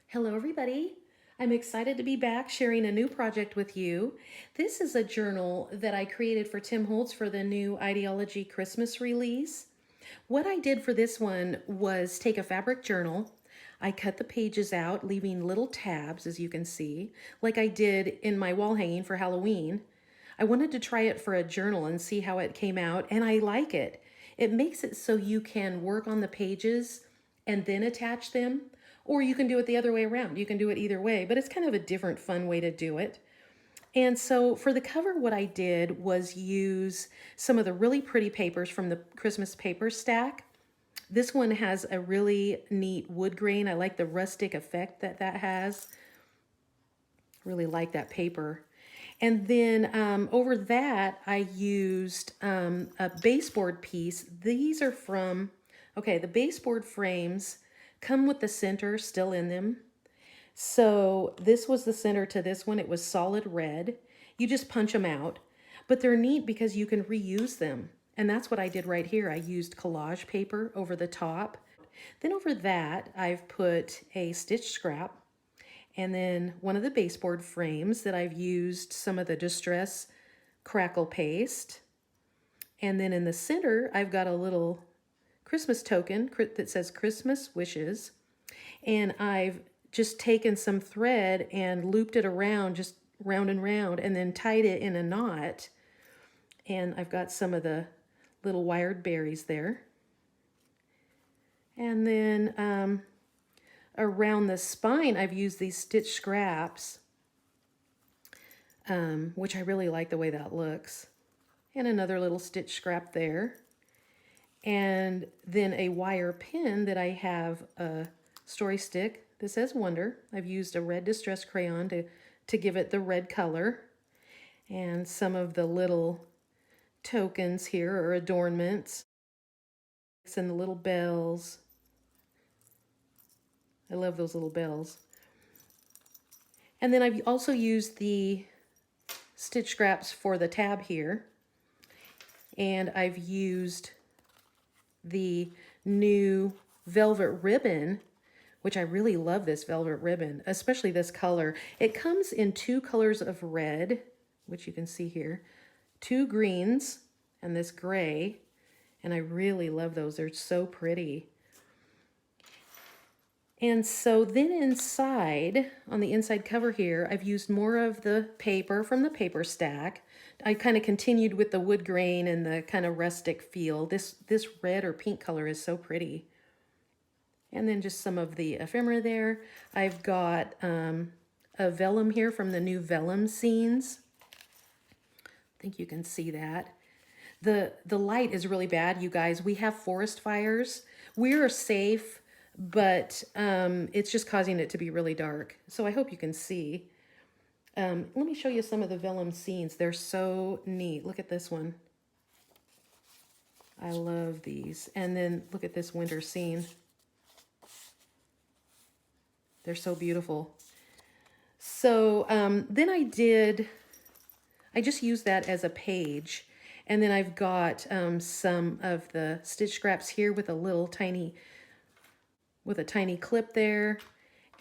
Hello everybody. I'm excited to be back sharing a new project with you. This is a journal that I created for Tim Holtz for the new IDEA-OLOGY Christmas release. What I did for this one was take a fabric journal. I cut the pages out, leaving little tabs, as you can see, like I did in my wall hanging for Halloween. I wanted to try it for a journal and see how it came out, and I like it. It makes it so you can work on the pages and then attach them, or you can do it the other way around. You can do it either way, but it's kind of a different fun way to do it. And so for the cover, what I did was use some of the really pretty papers from the Christmas paper stack. This one has a really neat wood grain. I like the rustic effect that that has. Really like that paper. And then over that, I used a baseboard piece. These are from, okay, the baseboard frames come with the center still in them. So this was the center to this one. It was solid red. You just punch them out. But they're neat because you can reuse them. And that's what I did right here. I used collage paper over the top. Then over that, I've put a stitch scrap. And then one of the baseboard frames that I've used some of the Distress crackle paste. And then in the center, I've got a little Christmas token that says Christmas Wishes. And I've just taken some thread and looped it around, just round and round, and then tied it in a knot. And I've got some of the little wired berries there. And then around the spine, I've used these stitch scraps, which I really like the way that looks. And another little stitch scrap there. And then a wire pin that I have a story stick that says Wonder. I've used a red distress crayon to give it the red color. And some of the little tokens here or adornments. And the little bells. I love those little bells. And then I've also used the stitch scraps for the tab here. And I've used the new velvet ribbon, which I really love this velvet ribbon, especially this color. It comes in two colors of red, which you can see here, two greens, and this gray. And I really love those. They're so pretty. And so then inside, on the inside cover here, I've used more of the paper from the paper stack. I kind of continued with the wood grain and the kind of rustic feel. This red or pink color is so pretty. And then just some of the ephemera there. I've got a vellum here from the new vellum scenes. I think you can see that. The light is really bad, you guys. We have forest fires. We're safe, but it's just causing it to be really dark. So I hope you can see. Let me show you some of the vellum scenes. They're so neat. Look at this one. I love these. And then look at this winter scene. They're so beautiful. So then I just used that as a page. And then I've got some of the stitch scraps here with a tiny clip there.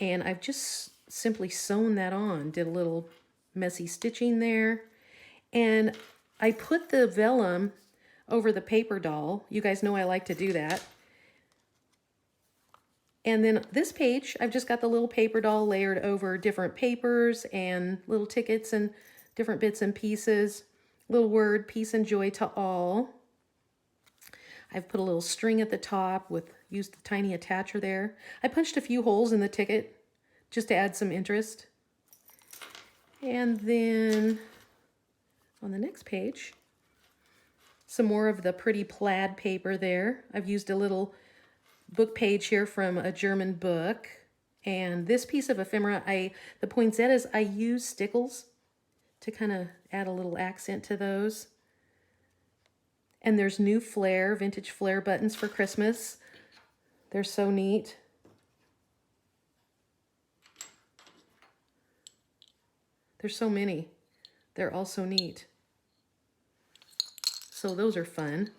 And I've just simply sewn that on, did a little messy stitching there. And I put the vellum over the paper doll. You guys know I like to do that. And then this page, I've just got the little paper doll layered over different papers and little tickets and different bits and pieces. Little word, peace and joy to all. I've put a little string at the top used a tiny attacher there. I punched a few holes in the ticket just to add some interest. And then on the next page, some more of the pretty plaid paper there. I've used a little book page here from a German book. And this piece of ephemera, the poinsettias, I use stickles to kind of add a little accent to those. And there's new flare, vintage flare buttons for Christmas. They're so neat. There's so many. They're all so neat. So those are fun.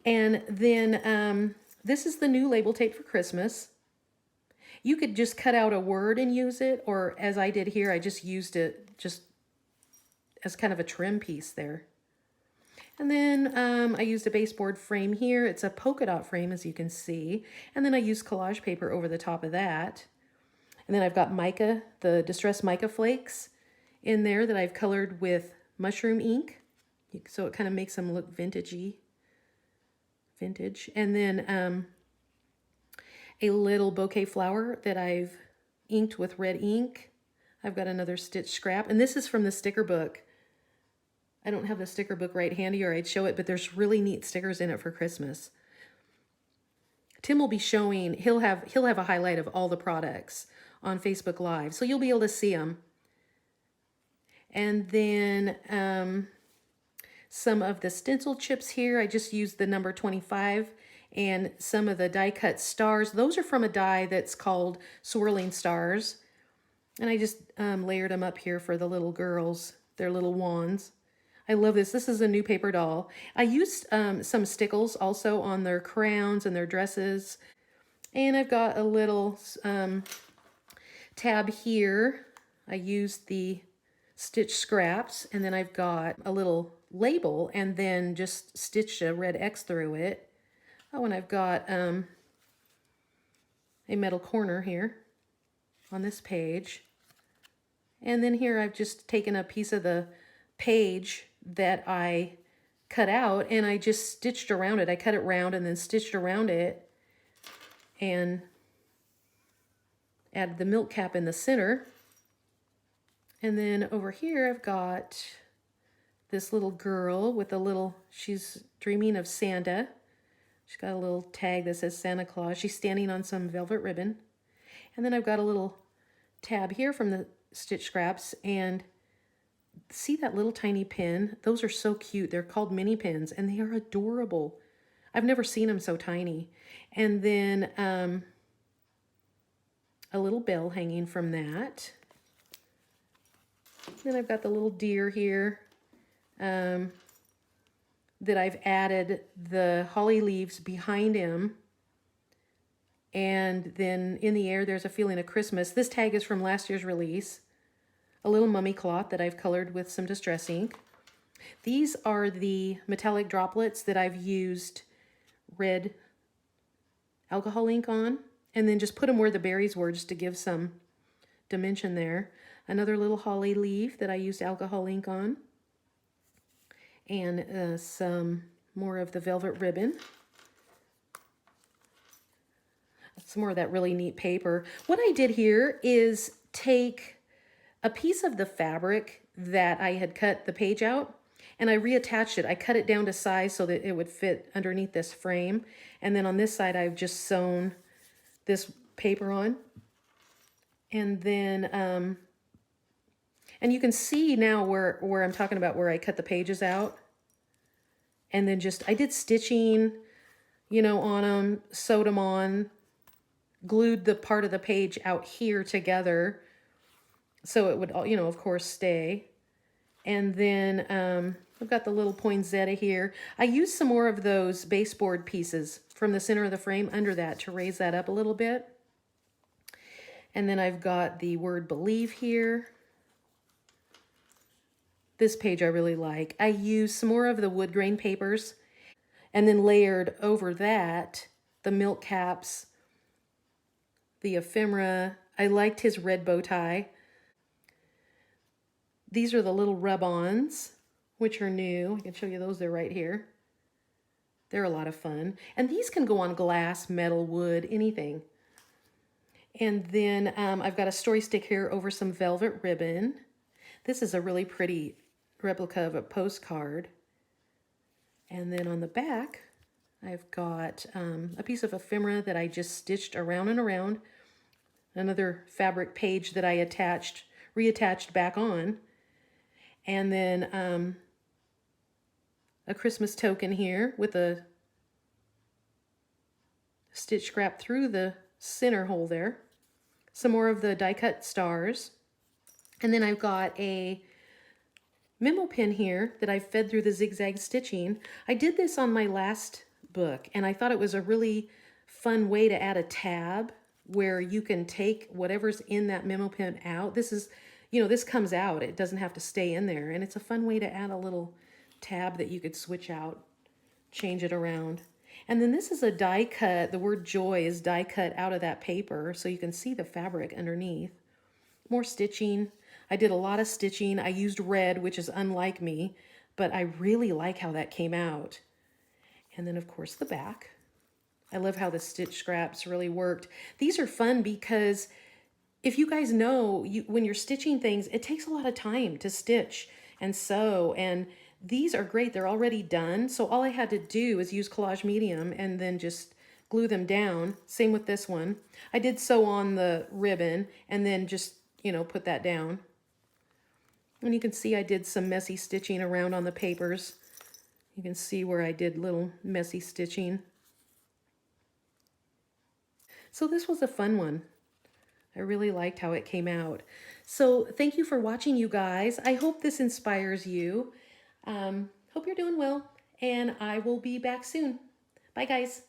And then this is the new label tape for Christmas. You could just cut out a word and use it, or as I did here, I just used it just as kind of a trim piece there. And then I used a baseboard frame here. It's a polka dot frame, as you can see. And then I used collage paper over the top of that. And then I've got mica, the distressed mica flakes in there that I've colored with mushroom ink. So it kind of makes them look vintagey. Vintage. And then a little bouquet flower that I've inked with red ink. I've got another stitch scrap. And this is from the sticker book. I don't have the sticker book right handy or I'd show it, but there's really neat stickers in it for Christmas. Tim will be showing, he'll have a highlight of all the products on Facebook Live, so you'll be able to see them. And then some of the stencil chips here, I just used the number 25, and some of the die cut stars. Those are from a die that's called Swirling Stars. And I just layered them up here for the little girls, their little wands. I love this. This is a new paper doll. I used some stickles also on their crowns and their dresses. And I've got a little tab here. I used the stitch scraps, and then I've got a little label and then just stitched a red X through it. Oh, and I've got a metal corner here on this page. And then here I've just taken a piece of the page that I cut out and I just stitched around it. I cut it round and then stitched around it and added the milk cap in the center. And then over here I've got this little girl with a little, she's dreaming of Santa. She's got a little tag that says Santa Claus. She's standing on some velvet ribbon. And then I've got a little tab here from the stitch scraps, and see that little tiny pin? Those are so cute. They're called mini pins and they are adorable. I've never seen them so tiny. And then a little bell hanging from that. Then I've got the little deer here that I've added the holly leaves behind him. And then in the air, there's a feeling of Christmas. This tag is from last year's release. A little mummy cloth that I've colored with some distress ink. These are the metallic droplets that I've used red alcohol ink on, and then just put them where the berries were just to give some dimension there. Another little holly leaf that I used alcohol ink on, and some more of the velvet ribbon. Some more of that really neat paper. What I did here is take a piece of the fabric that I had cut the page out, and I reattached it. I cut it down to size so that it would fit underneath this frame. And then on this side, I've just sewn this paper on. And then, and you can see now where I'm talking about where I cut the pages out. And then just, I did stitching, you know, on them, sewed them on, glued the part of the page out here together so it would, you know, of course, stay. And then I've got the little poinsettia here. I used some more of those baseboard pieces from the center of the frame under that to raise that up a little bit. And then I've got the word believe here. This page I really like. I used some more of the wood grain papers and then layered over that the milk caps, the ephemera. I liked his red bow tie. These are the little rub-ons, which are new. I can show you those. They're right here. They're a lot of fun. And these can go on glass, metal, wood, anything. And then I've got a story stick here over some velvet ribbon. This is a really pretty replica of a postcard. And then on the back, I've got a piece of ephemera that I just stitched around and around. Another fabric page that I reattached back on. And then a Christmas token here with a stitch scrap through the center hole there. Some more of the die cut stars. And then I've got a memo pin here that I fed through the zigzag stitching. I did this on my last book, and I thought it was a really fun way to add a tab where you can take whatever's in that memo pen out. This is, this comes out. It doesn't have to stay in there. And it's a fun way to add a little tab that you could switch out, change it around. And then this is a die cut. The word joy is die cut out of that paper, so you can see the fabric underneath. More stitching. I did a lot of stitching. I used red, which is unlike me, but I really like how that came out. And then, of course, the back. I love how the stitch scraps really worked. These are fun because if you guys know, when you're stitching things, it takes a lot of time to stitch and sew, and these are great. They're already done, so all I had to do is use collage medium and then just glue them down. Same with this one. I did sew on the ribbon and then just, put that down. And you can see I did some messy stitching around on the papers. You can see where I did little messy stitching. So this was a fun one. I really liked how it came out. So thank you for watching, you guys. I hope this inspires you. Hope you're doing well, and I will be back soon. Bye, guys.